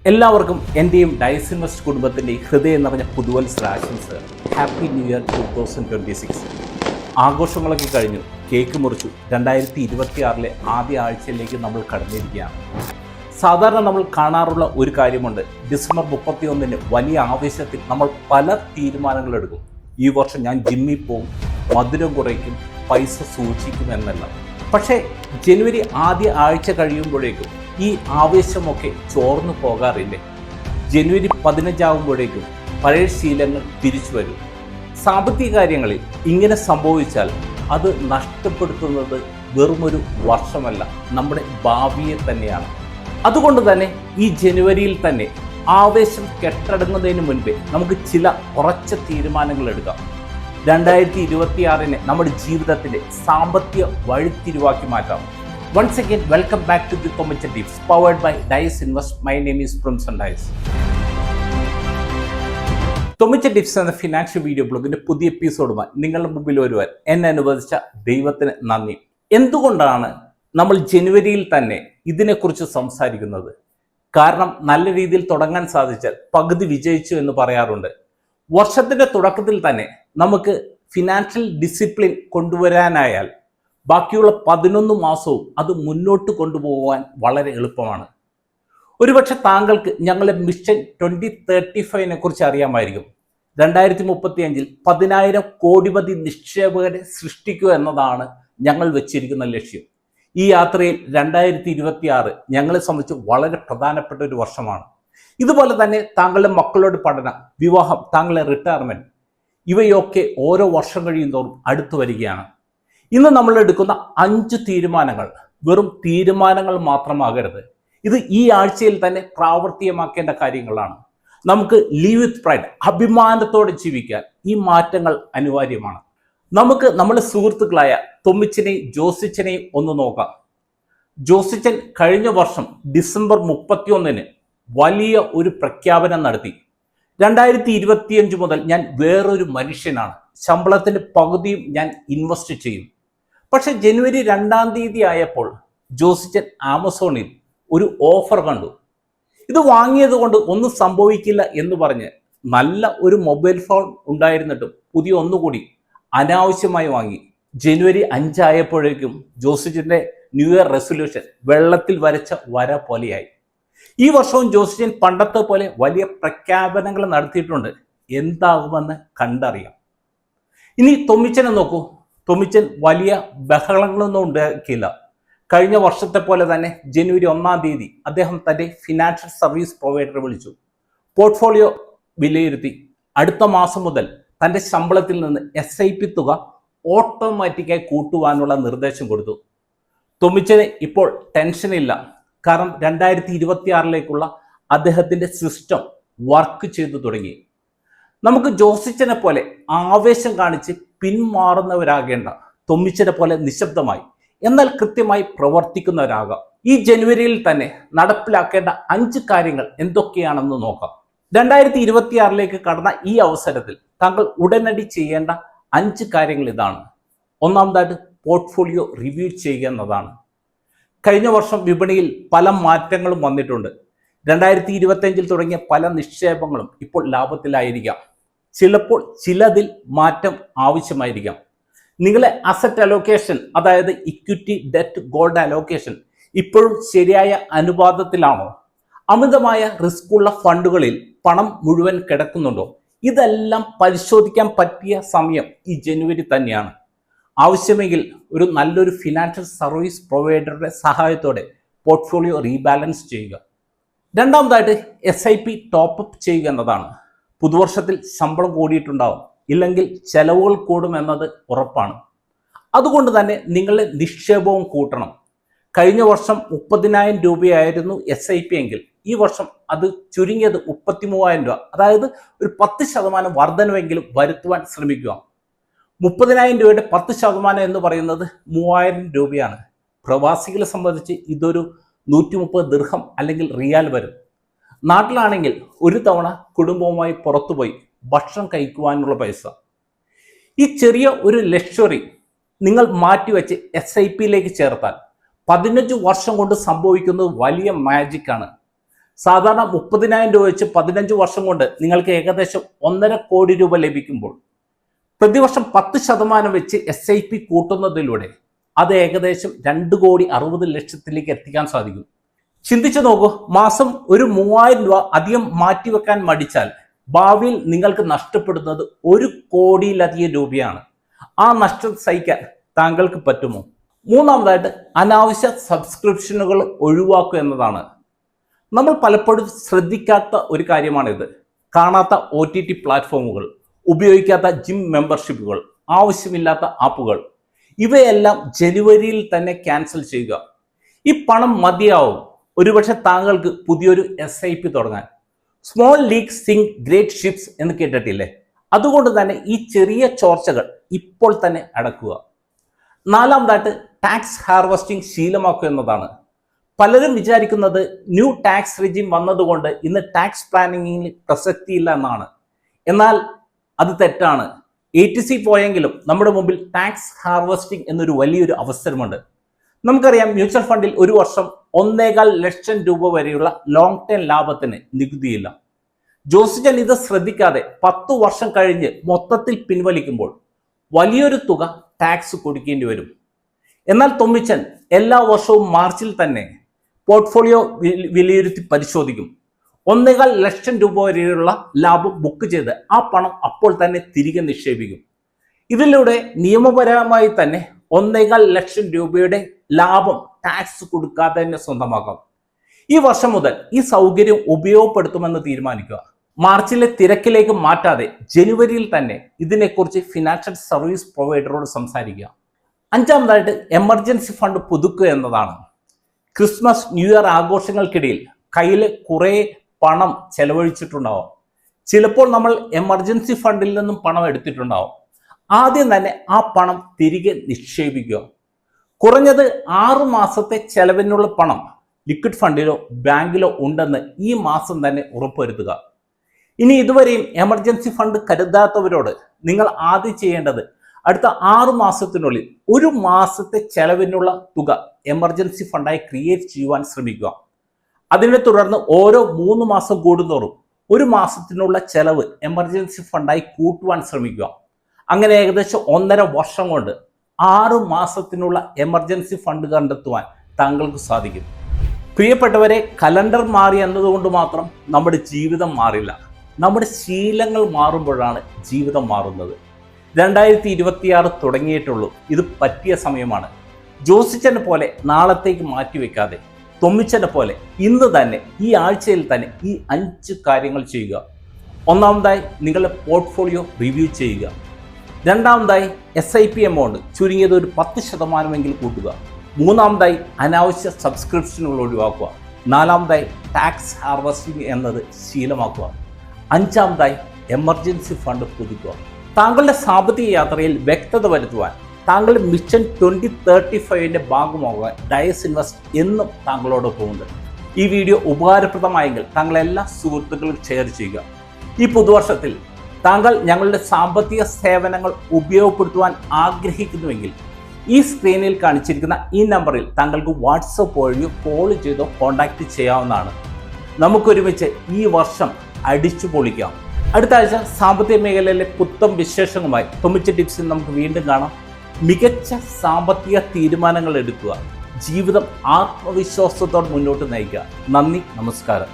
എല്ലാവർക്കും എൻ്റെയും Diaz invest കുടുംബത്തിൻ്റെയും ഹൃദയം നിറഞ്ഞ പുതുവത്സരാശംസകൾ. Happy new year 2026. ആഘോഷങ്ങളൊക്കെ കഴിഞ്ഞു, കേക്ക് മുറിച്ചു. 2026 ആദ്യ ആഴ്ചയിലേക്ക് നമ്മൾ കടന്നിരിക്കുകയാണ്. സാധാരണ നമ്മൾ കാണാറുള്ള ഒരു കാര്യമുണ്ട്. ഡിസംബർ 31 വലിയ ആവേശത്തിൽ നമ്മൾ പല തീരുമാനങ്ങളെടുക്കും. ഈ വർഷം ഞാൻ ജിമ്മിൽ പോകും, മധുരം കുറയ്ക്കും, പൈസ സൂക്ഷിക്കും എന്നല്ല. പക്ഷേ ജനുവരി ആദ്യ ആഴ്ച കഴിയുമ്പോഴേക്കും ഈ ആവേശമൊക്കെ ചോർന്നു പോകാറില്ലേ? ജനുവരി 15 ആകുമ്പോഴേക്കും പഴയ ശീലങ്ങൾ തിരിച്ചു വരും. സാമ്പത്തിക കാര്യങ്ങളിൽ ഇങ്ങനെ സംഭവിച്ചാൽ അത് നഷ്ടപ്പെടുത്തുന്നത് വെറുമൊരു വർഷമല്ല, നമ്മുടെ ഭാവിയെ തന്നെയാണ്. അതുകൊണ്ട് തന്നെ ഈ ജനുവരിയിൽ തന്നെ ആവേശം കെട്ടടങ്ങുന്നതിന് മുൻപേ നമുക്ക് ചില ഉറച്ച തീരുമാനങ്ങൾ എടുക്കാം. 2026 നമ്മുടെ ജീവിതത്തിൻ്റെ സാമ്പത്തിക വഴിത്തിരിവാക്കി മാറ്റാം. Once again, welcome back to the Thomicha Tips, powered by Dice Invest. My name is Primson Dice. Thomicha Tips എന്ന ഫിനാൻഷ്യൽ വീഡിയോ ബ്ലോഗിന്റെ പുതിയ എപ്പിസോഡുമായി നിങ്ങളുടെ മുമ്പിൽ വരുവാൻ എന്നെ അനുവദിച്ച ദൈവത്തിന് നന്ദി. എന്തുകൊണ്ടാണ് നമ്മൾ ജനുവരിയിൽ തന്നെ ഇതിനെക്കുറിച്ച് സംസാരിക്കുന്നത്? കാരണം നല്ല രീതിയിൽ തുടങ്ങാൻ സാധിച്ചാൽ പകുതി വിജയിച്ചു എന്ന് പറയാറുണ്ട്. വർഷത്തിന്റെ തുടക്കത്തിൽ തന്നെ നമുക്ക് ഫിനാൻഷ്യൽ ഡിസിപ്ലിൻ കൊണ്ടുവരാനായാൽ ബാക്കിയുള്ള 11 മാസവും അത് മുന്നോട്ട് കൊണ്ടുപോകാൻ വളരെ എളുപ്പമാണ്. ഒരുപക്ഷെ താങ്കൾക്ക് ഞങ്ങളുടെ മിഷൻ 2035 കുറിച്ച് അറിയാമായിരിക്കും. 2035 10,000 കോടിപതി നിക്ഷേപകരെ സൃഷ്ടിക്കുക എന്നതാണ് ഞങ്ങൾ വെച്ചിരിക്കുന്ന ലക്ഷ്യം. ഈ യാത്രയിൽ 2026 ഞങ്ങളെ സംബന്ധിച്ച് വളരെ പ്രധാനപ്പെട്ട ഒരു വർഷമാണ്. ഇതുപോലെ തന്നെ താങ്കളുടെ മക്കളുടെ പഠനം, വിവാഹം, താങ്കളുടെ റിട്ടയർമെന്റ്, ഇവയൊക്കെ ഓരോ വർഷം കഴിയുന്തോറും അടുത്തു വരികയാണ്. ഇന്ന് നമ്മൾ എടുക്കുന്ന 5 തീരുമാനങ്ങൾ വെറും തീരുമാനങ്ങൾ മാത്രമാകരുത്. ഇത് ഈ ആഴ്ചയിൽ തന്നെ പ്രാവർത്തികമാക്കേണ്ട കാര്യങ്ങളാണ്. നമുക്ക് ലീവ് വിത്ത് പ്രൈഡ്, അഭിമാനത്തോടെ ജീവിക്കാൻ ഈ മാറ്റങ്ങൾ അനിവാര്യമാണ്. നമുക്ക് നമ്മുടെ സുഹൃത്തുക്കളായ തൊമ്മിച്ചനെയും ജോസിച്ചനെയും ഒന്ന് നോക്കാം. ജോസിച്ചൻ കഴിഞ്ഞ വർഷം ഡിസംബർ 31 വലിയ ഒരു പ്രഖ്യാപനം നടത്തി. 2025 മുതൽ ഞാൻ വേറൊരു മനുഷ്യനാണ്, ശമ്പളത്തിന്റെ പകുതിയും ഞാൻ ഇൻവെസ്റ്റ് ചെയ്യും. പക്ഷെ ജനുവരി 2 ആയപ്പോൾ ജോസിച്ചൻ ആമസോണിൽ ഒരു ഓഫർ കണ്ടു. ഇത് വാങ്ങിയത് കൊണ്ട് ഒന്നും സംഭവിക്കില്ല എന്ന് പറഞ്ഞ് നല്ല ഒരു മൊബൈൽ ഫോൺ ഉണ്ടായിരുന്നിട്ടും പുതിയ ഒന്നുകൂടി അനാവശ്യമായി വാങ്ങി. ജനുവരി 5 ആയപ്പോഴേക്കും ജോസിച്ചന്റെ ന്യൂ ഇയർ റെസൊല്യൂഷൻ വെള്ളത്തിൽ വരച്ച വര പോലെയായി. ഈ വർഷവും ജോസിച്ചൻ പണ്ടത്തെ പോലെ വലിയ പ്രഖ്യാപനങ്ങൾ നടത്തിയിട്ടുണ്ട്. എന്താകുമെന്ന് കണ്ടറിയാം. ഇനി തൊമ്മിച്ചനെ നോക്കൂ. തൊമ്മിച്ചൻ വലിയ ബഹളങ്ങളൊന്നും ഉണ്ടാക്കിയില്ല. കഴിഞ്ഞ വർഷത്തെ പോലെ തന്നെ ജനുവരി 1 അദ്ദേഹം തൻ്റെ ഫിനാൻഷ്യൽ സർവീസ് പ്രൊവൈഡറെ വിളിച്ചു. പോർട്ട്ഫോളിയോ വിലയിരുത്തി അടുത്ത മാസം മുതൽ തൻ്റെ ശമ്പളത്തിൽ നിന്ന് SIP തുക ഓട്ടോമാറ്റിക്കായി കൂട്ടുവാനുള്ള നിർദ്ദേശം കൊടുത്തു. തൊമ്മിച്ചന് ഇപ്പോൾ ടെൻഷനില്ല. കാരണം 2026 അദ്ദേഹത്തിൻ്റെ സിസ്റ്റം വർക്ക് ചെയ്തു തുടങ്ങി. നമുക്ക് ജോസിച്ചനെ പോലെ ആവേശം കാണിച്ച് പിന്മാറുന്നവരാകേണ്ട, തൊമ്മിച്ചനെ പോലെ നിശബ്ദമായി എന്നാൽ കൃത്യമായി പ്രവർത്തിക്കുന്നവരാകാം. ഈ ജനുവരിയിൽ തന്നെ നടപ്പിലാക്കേണ്ട 5 കാര്യങ്ങൾ എന്തൊക്കെയാണെന്ന് നോക്കാം. 2026 കടന്ന ഈ അവസരത്തിൽ താങ്കൾ ഉടനടി ചെയ്യേണ്ട 5 കാര്യങ്ങൾ ഇതാണ്. ഒന്നാമതായിട്ട് പോർട്ട്ഫോളിയോ റിവ്യൂ ചെയ്യുക എന്നതാണ്. കഴിഞ്ഞ വർഷം വിപണിയിൽ പല മാറ്റങ്ങളും വന്നിട്ടുണ്ട്. 2025 തുടങ്ങിയ പല നിക്ഷേപങ്ങളും ഇപ്പോൾ ലാഭത്തിലായിരിക്കാം. ചിലപ്പോൾ ചിലതിൽ മാറ്റം ആവശ്യമായിരിക്കാം. നിങ്ങളെ അസറ്റ് അലോക്കേഷൻ, അതായത് ഇക്വിറ്റി, ഡെറ്റ്, ഗോൾഡ് അലോക്കേഷൻ ഇപ്പോഴും ശരിയായ അനുപാതത്തിലാണോ? അമിതമായ റിസ്ക് ഉള്ള ഫണ്ടുകളിൽ പണം മുഴുവൻ കിടക്കുന്നുണ്ടോ? ഇതെല്ലാം പരിശോധിക്കാൻ പറ്റിയ സമയം ഈ ജനുവരി തന്നെയാണ്. ആവശ്യമെങ്കിൽ ഒരു നല്ലൊരു ഫിനാൻഷ്യൽ സർവീസ് പ്രൊവൈഡറുടെ സഹായത്തോടെ പോർട്ട്ഫോളിയോ റീബാലൻസ് ചെയ്യുക. രണ്ടാമതായിട്ട് SIP ടോപ്പപ്പ് ചെയ്യുക എന്നതാണ്. പുതുവർഷത്തിൽ ശമ്പളം കൂടിയിട്ടുണ്ടാവും, ഇല്ലെങ്കിൽ ചെലവുകൾ കൂടുമെന്നത് ഉറപ്പാണ്. അതുകൊണ്ട് തന്നെ നിങ്ങളുടെ നിക്ഷേപവും കൂട്ടണം. കഴിഞ്ഞ വർഷം 30,000 രൂപയായിരുന്നു SIP എങ്കിൽ ഈ വർഷം അത് ചുരുങ്ങിയത് 33,000 രൂപ, അതായത് ഒരു 10% വർധനവെങ്കിലും വരുത്തുവാൻ ശ്രമിക്കുക. 30,000 രൂപയുടെ 10% എന്ന് പറയുന്നത് 3,000 രൂപയാണ്. പ്രവാസികളെ സംബന്ധിച്ച് ഇതൊരു 130 ദിർഹം അല്ലെങ്കിൽ റിയാൽ വരും. നാട്ടിലാണെങ്കിൽ ഒരു തവണ കുടുംബവുമായി പുറത്തുപോയി ഭക്ഷണം കഴിക്കുവാനുള്ള പൈസ. ഈ ചെറിയ ഒരു ലക്ഷറി നിങ്ങൾ മാറ്റിവെച്ച് SIP ചേർത്താൽ 15 വർഷം കൊണ്ട് സംഭവിക്കുന്നത് വലിയ മാജിക്കാണ്. സാധാരണ 30,000 രൂപ വെച്ച് 15 വർഷം കൊണ്ട് നിങ്ങൾക്ക് ഏകദേശം 1.5 കോടി രൂപ ലഭിക്കുമ്പോൾ പ്രതിവർഷം 10% വെച്ച് SIP കൂട്ടുന്നതിലൂടെ അത് ഏകദേശം 2,60,00,000 എത്തിക്കാൻ സാധിക്കും. ചിന്തിച്ചു നോക്കൂ, മാസം ഒരു 3,000 രൂപ അധികം മാറ്റിവെക്കാൻ മടിച്ചാൽ ഭാവിയിൽ നിങ്ങൾക്ക് നഷ്ടപ്പെടുന്നത് 1 കോടിയിലധികം രൂപയാണ്. ആ നഷ്ടം സഹിക്കാൻ താങ്കൾക്ക് പറ്റുമോ? മൂന്നാമതായിട്ട് അനാവശ്യ സബ്സ്ക്രിപ്ഷനുകൾ ഒഴിവാക്കുക എന്നതാണ്. നമ്മൾ പലപ്പോഴും ശ്രദ്ധിക്കാത്ത ഒരു കാര്യമാണിത്. കാണാത്ത OTT പ്ലാറ്റ്ഫോമുകൾ, ഉപയോഗിക്കാത്ത ജിം മെമ്പർഷിപ്പുകൾ, ആവശ്യമില്ലാത്ത ആപ്പുകൾ, ഇവയെല്ലാം ജനുവരിയിൽ തന്നെ ക്യാൻസൽ ചെയ്യുക. ഈ പണം മതിയാവും ഒരുപക്ഷെ താങ്കൾക്ക് പുതിയൊരു SIP തുടങ്ങാൻ. Small leaks sink great ships എന്ന് കേട്ടിട്ടില്ലേ? അതുകൊണ്ട് തന്നെ ഈ ചെറിയ ചോർച്ചകൾ ഇപ്പോൾ തന്നെ അടക്കുക. നാലാമതായിട്ട് ടാക്സ് ഹാർവസ്റ്റിംഗ് ശീലമാക്കുക എന്നതാണ്. പലരും വിചാരിക്കുന്നത് ന്യൂ ടാക്സ് റെജിം വന്നതുകൊണ്ട് ഇന്ന് ടാക്സ് പ്ലാനിങ്ങിൽ പ്രസക്തിയില്ല എന്നാണ്. എന്നാൽ അത് തെറ്റാണ്. ATC പോയെങ്കിലും നമ്മുടെ മുമ്പിൽ ടാക്സ് ഹാർവസ്റ്റിംഗ് എന്നൊരു വലിയൊരു അവസരമുണ്ട്. നമുക്കറിയാം, മ്യൂച്വൽ ഫണ്ടിൽ ഒരു വർഷം 1.25 ലക്ഷം രൂപ വരെയുള്ള ലോങ് ടേം ലാഭത്തിന് നികുതിയില്ല. ജോസിജൻ ഇത് ശ്രദ്ധിക്കാതെ 10 വർഷം കഴിഞ്ഞ് മൊത്തത്തിൽ പിൻവലിക്കുമ്പോൾ വലിയൊരു തുക ടാക്സ് കൊടുക്കേണ്ടി വരും. എന്നാൽ തൊമ്മിച്ചൻ എല്ലാ വർഷവും മാർച്ചിൽ തന്നെ പോർട്ട്ഫോളിയോ വിലയിരുത്തി പരിശോധിക്കും. 1.25 ലക്ഷം രൂപ വരെയുള്ള ലാഭം ബുക്ക് ചെയ്ത് ആ പണം അപ്പോൾ തന്നെ തിരികെ നിക്ഷേപിക്കും. ഇതിലൂടെ നിയമപരമായി തന്നെ 1.25 ലക്ഷം രൂപയുടെ ലാഭം ടാക്സ് കൊടുക്കാതെ തന്നെ സ്വന്തമാക്കാം. ഈ വർഷം മുതൽ ഈ സൗകര്യം ഉപയോഗപ്പെടുത്തുമെന്ന് തീരുമാനിക്കുക. മാർച്ചിലെ തിരക്കിലേക്ക് മാറ്റാതെ ജനുവരിയിൽ തന്നെ ഇതിനെക്കുറിച്ച് ഫിനാൻഷ്യൽ സർവീസ് പ്രൊവൈഡറോട് സംസാരിക്കുക. അഞ്ചാമതായിട്ട് എമർജൻസി ഫണ്ട് പുതുക്കുക എന്നതാണ്. ക്രിസ്മസ്, ന്യൂ ഇയർ ആഘോഷങ്ങൾക്കിടയിൽ കയ്യിൽ കുറേ പണം ചെലവഴിച്ചിട്ടുണ്ടാവും. ചിലപ്പോൾ നമ്മൾ എമർജൻസി ഫണ്ടിൽ നിന്നും പണം എടുത്തിട്ടുണ്ടാവും. ആദ്യം തന്നെ ആ പണം തിരികെ നിക്ഷേപിക്കുക. കുറഞ്ഞത് 6 മാസത്തെ ചെലവിനുള്ള പണം ലിക്വിഡ് ഫണ്ടിലോ ബാങ്കിലോ ഉണ്ടെന്ന് ഈ മാസം തന്നെ ഉറപ്പുവരുത്തുക. ഇനി ഇതുവരെയും എമർജൻസി ഫണ്ട് കരുതാത്തവരോട് നിങ്ങൾ ആദ്യം ചെയ്യേണ്ടത് അടുത്ത 6 മാസത്തിനുള്ളിൽ 1 മാസത്തെ ചെലവിനുള്ള തുക എമർജൻസി ഫണ്ടായി ക്രിയേറ്റ് ചെയ്യുവാൻ ശ്രമിക്കുക. അതിനെ തുടർന്ന് ഓരോ 3 മാസം കൂടുന്തോറും 1 മാസത്തിനുള്ള ചെലവ് എമർജൻസി ഫണ്ടായി കൂട്ടുവാൻ ശ്രമിക്കുക. അങ്ങനെ ഏകദേശം 1.5 വർഷം കൊണ്ട് 6 മാസത്തിനുള്ള എമർജൻസി ഫണ്ട് കണ്ടെത്തുവാൻ താങ്കൾക്ക് സാധിക്കും. പ്രിയപ്പെട്ടവരെ, കലണ്ടർ മാറി എന്നതുകൊണ്ട് മാത്രം നമ്മുടെ ജീവിതം മാറില്ല. നമ്മുടെ ശീലങ്ങൾ മാറുമ്പോഴാണ് ജീവിതം മാറുന്നത്. 2026 തുടങ്ങിയിട്ടുള്ളൂ. ഇത് പറ്റിയ സമയമാണ്. ജോസിച്ചനെ പോലെ നാളത്തേക്ക് മാറ്റിവെക്കാതെ തൊമ്മിച്ചനെ പോലെ ഇന്ന് തന്നെ, ഈ ആഴ്ചയിൽ തന്നെ ഈ 5 കാര്യങ്ങൾ ചെയ്യുക. ഒന്നാമതായി നിങ്ങളുടെ പോർട്ട്ഫോളിയോ റിവ്യൂ ചെയ്യുക. രണ്ടാമതായി SIP എമൗണ്ട് ചുരുങ്ങിയത് ഒരു 10% കൂട്ടുക. മൂന്നാമതായി അനാവശ്യ സബ്സ്ക്രിപ്ഷനുകൾ ഒഴിവാക്കുക. നാലാമതായി ടാക്സ് ഹാർവസ്റ്റിംഗ് എന്നത് ശീലമാക്കുക. അഞ്ചാമതായി എമർജൻസി ഫണ്ട് പുതുക്കുക. താങ്കളുടെ സാമ്പത്തിക യാത്രയിൽ വ്യക്തത വരുത്തുവാൻ, താങ്കളുടെ മിഷൻ 2035ന്റെ ഭാഗമാകാൻ ഡയസ് ഇൻവെസ്റ്റ് എന്നും താങ്കളോടൊപ്പമുണ്ട്. ഈ വീഡിയോ ഉപകാരപ്രദമായെങ്കിൽ താങ്കളെല്ലാ സുഹൃത്തുക്കളും ഷെയർ ചെയ്യുക. ഈ പുതുവർഷത്തിൽ താങ്കൾ ഞങ്ങളുടെ സാമ്പത്തിക സേവനങ്ങൾ ഉപയോഗപ്പെടുത്തുവാൻ ആഗ്രഹിക്കുന്നുവെങ്കിൽ ഈ സ്ക്രീനിൽ കാണിച്ചിരിക്കുന്ന ഈ നമ്പറിൽ താങ്കൾക്ക് വാട്സപ്പ് വഴിയോ കോൾ ചെയ്തോ കോൺടാക്റ്റ് ചെയ്യാവുന്നതാണ്. നമുക്കൊരുമിച്ച് ഈ വർഷം അടിച്ചു പൊളിക്കാം. അടുത്ത ആഴ്ച സാമ്പത്തിക മേഖലയിലെ പുത്തൻ വിശേഷങ്ങളുമായി തൊമ്മിച്ച ടിപ്സിൽ നമുക്ക് വീണ്ടും കാണാം. മികച്ച സാമ്പത്തിക തീരുമാനങ്ങൾ എടുക്കുക. ജീവിതം ആത്മവിശ്വാസത്തോടെ മുന്നോട്ട് നയിക്കുക. നന്ദി, നമസ്കാരം.